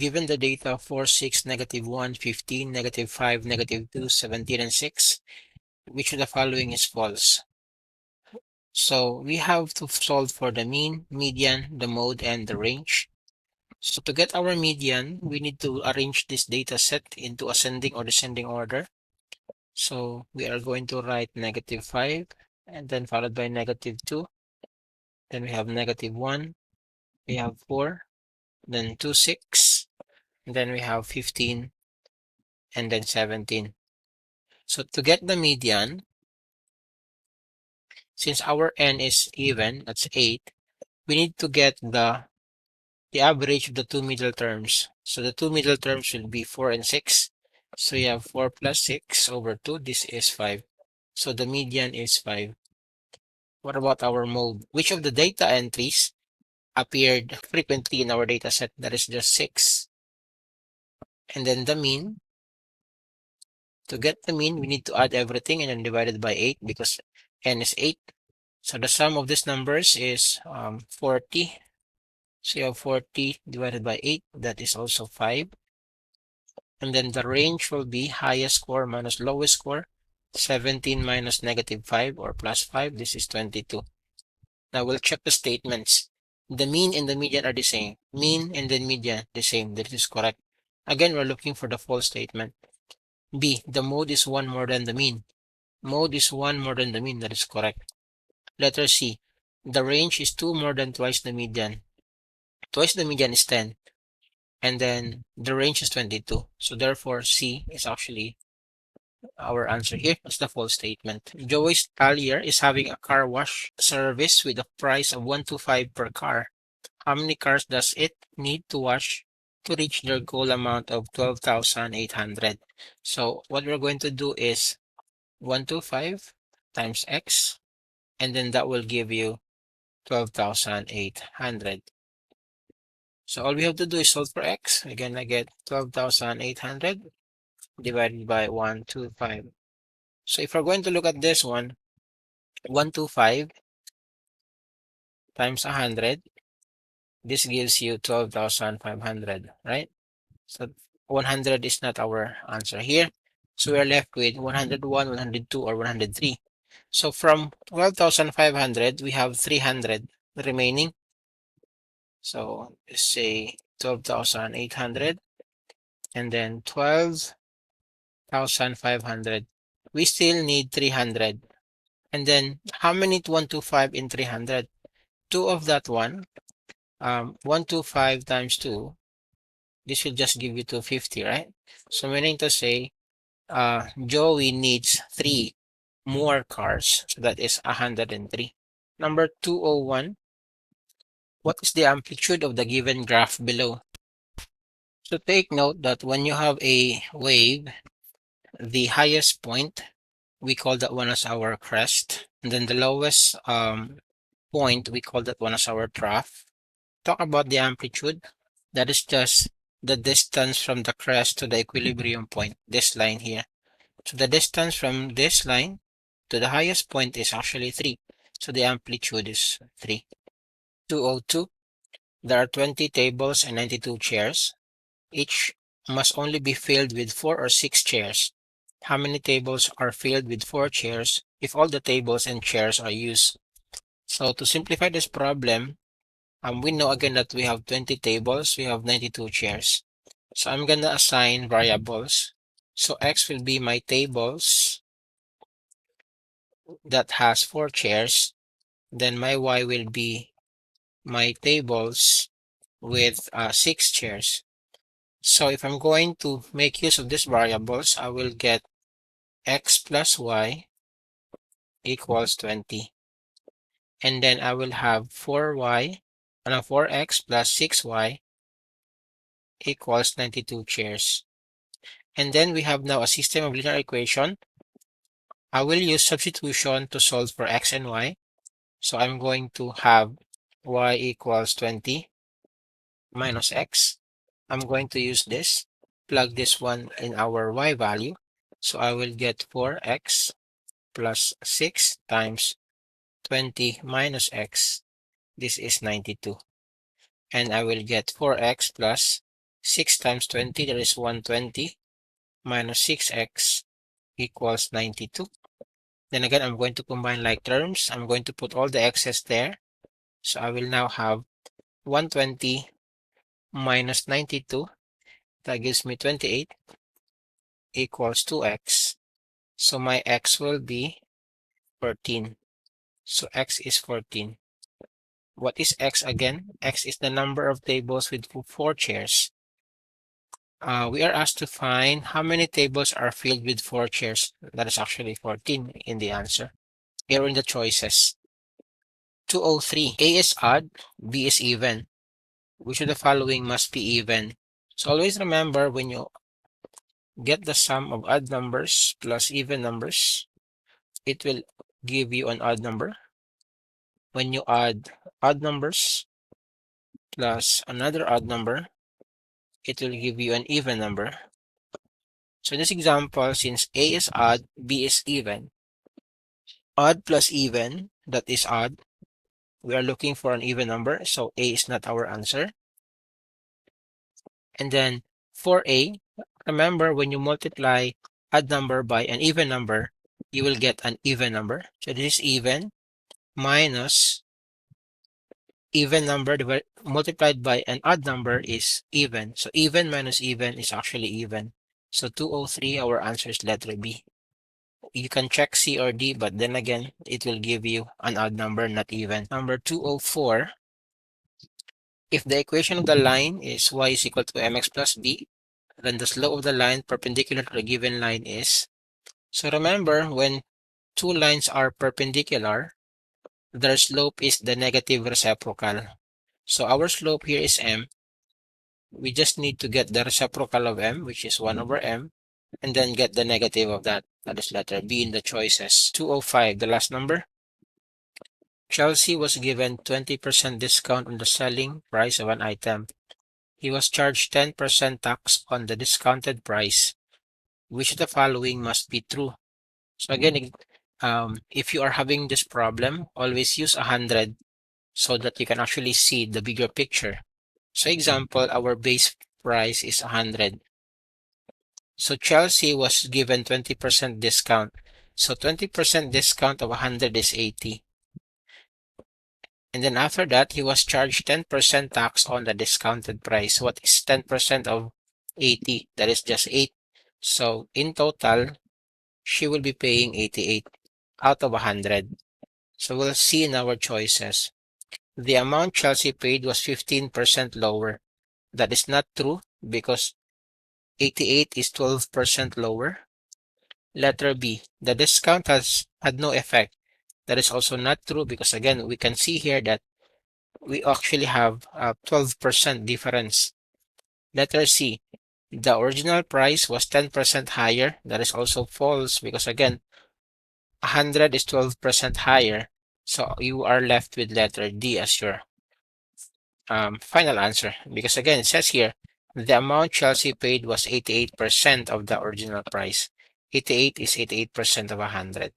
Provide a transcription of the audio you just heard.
given the data 4, 6, -1, 15, -5, -2, 17, and 6, which of the following is false? So we have to solve for the mean, median, the mode, and the range. So to get our median, we need to arrange this data set into ascending or descending order. So we are going to write -5, and then followed by -2. Then we have -1, we have 4, then 2, 6, and then we have 15, and then 17. So to get the median, since our n is even, that's 8, we need to get the average of the two middle terms. So the two middle terms will be 4 and 6. So you have 4 plus 6 over 2. This is 5. So the median is 5. What about our mode? Which of the data entries appeared frequently in our data set? That is just 6. And then the mean. To get the mean, we need to add everything and then divide it by 8 because n is 8. So the sum of these numbers is 40. So you have 40 divided by 8. That is also 5. And then the range will be highest score minus lowest score. 17 minus -5 or plus 5. This is 22. Now we'll check the statements. The mean and the median are the same. Mean and the median the same. That is correct. Again, we're looking for the false statement. B, the mode is 1 more than the mean. Mode is 1 more than the mean. That is correct. Letter C, the range is 2 more than twice the median. Twice the median is 10. And then the range is 22. So therefore, C is actually our answer here. That's the false statement. Joey's Tallier is having a car wash service with a price of 125 per car. How many cars does it need to wash to reach their goal amount of 12,800? So what we're going to do is 125 times x, and then that will give you 12,800. So all we have to do is solve for x. Again, I get 12,800 divided by 125. So if we're going to look at this one, 125 times 100, this gives you 12,500, right? So 100 is not our answer here. So we're left with 101, 102, or 103. So from 12,500, we have 300 remaining. So let's say 12,800 and then 12,500. We still need 300. And then how many 125 in 300? 2 of that one. 125 times 2. This will just give you 250, right? So meaning to say, Joey needs 3 more cars. So that is 103. Number 201. What is the amplitude of the given graph below? So take note that when you have a wave, the highest point, we call that one as our crest. And then the lowest point, we call that one as our trough. Talk about the amplitude. That is just the distance from the crest to the equilibrium point, this line here. So the distance from this line to the highest point is actually 3. So the amplitude is 3. 202. There are 20 tables and 92 chairs. Each must only be filled with 4 or 6 chairs. How many tables are filled with 4 chairs if all the tables and chairs are used? So to simplify this problem, we know again that we have 20 tables, we have 92 chairs. So I'm gonna assign variables. So X will be my tables that has 4 chairs. Then my Y will be my tables with 6 chairs. So if I'm going to make use of these variables, I will get X plus Y equals 20. And then I will have 4x plus 6y equals 92 chairs. And then we have now a system of linear equation. I will use substitution to solve for x and y. So I'm going to have y equals 20 minus x. I'm going to use this, plug this one in our y value. So I will get 4x plus 6 times 20 minus x. This is 92. And I will get 4x plus 6 times 20, that is 120, minus 6x equals 92. Then again, I'm going to combine like terms. I'm going to put all the x's there. So I will now have 120 minus 92. That gives me 28 equals 2x. So my x will be 14. So x is 14. What is x again? X is the number of tables with 4 chairs. We are asked to find how many tables are filled with 4 chairs. That is actually 14 in the answer. Here in the choices. 203. A is odd, B is even. Which of the following must be even? So always remember, when you get the sum of odd numbers plus even numbers, it will give you an odd number. When you add odd numbers plus another odd number, it will give you an even number. So in this example, since A is odd, B is even, odd plus even, that is odd. We are looking for an even number, so A is not our answer. And then for A, remember, when you multiply odd number by an even number, you will get an even number. So this is even minus even number multiplied by an odd number is even. So even minus even is actually even. So 203, our answer is letter B. You can check C or D, but then again, it will give you an odd number, not even. Number 204, if the equation of the line is y is equal to mx plus b, then the slope of the line perpendicular to the given line is. So remember, when two lines are perpendicular, their slope is the negative reciprocal. So our slope here is m. We just need to get the reciprocal of m, which is 1 over m, and then get the negative of that. That is letter B in the choices. 205, the last number. Chelsea was given 20% discount on the selling price of an item. He was charged 10% tax on the discounted price. Which of the following must be true? So again, if you are having this problem, always use 100 so that you can actually see the bigger picture. So example, our base price is 100. So Chelsea was given 20% discount. So 20% discount of 100 is 80. And then after that, he was charged 10% tax on the discounted price. What is 10% of 80? That is just 8. So in total, she will be paying 88 out of 100. So we'll see in our choices. The amount Chelsea paid was 15% lower. That is not true because 88 is 12% lower. Letter B, the discount had no effect. That is also not true because again, we can see here that we actually have a 12% difference. Letter C, the original price was 10% higher. That is also false because again, 100 is 12% higher. So you are left with letter D as your final answer. Because again, it says here, the amount Chelsea paid was 88% of the original price. 88 is 88% of 100.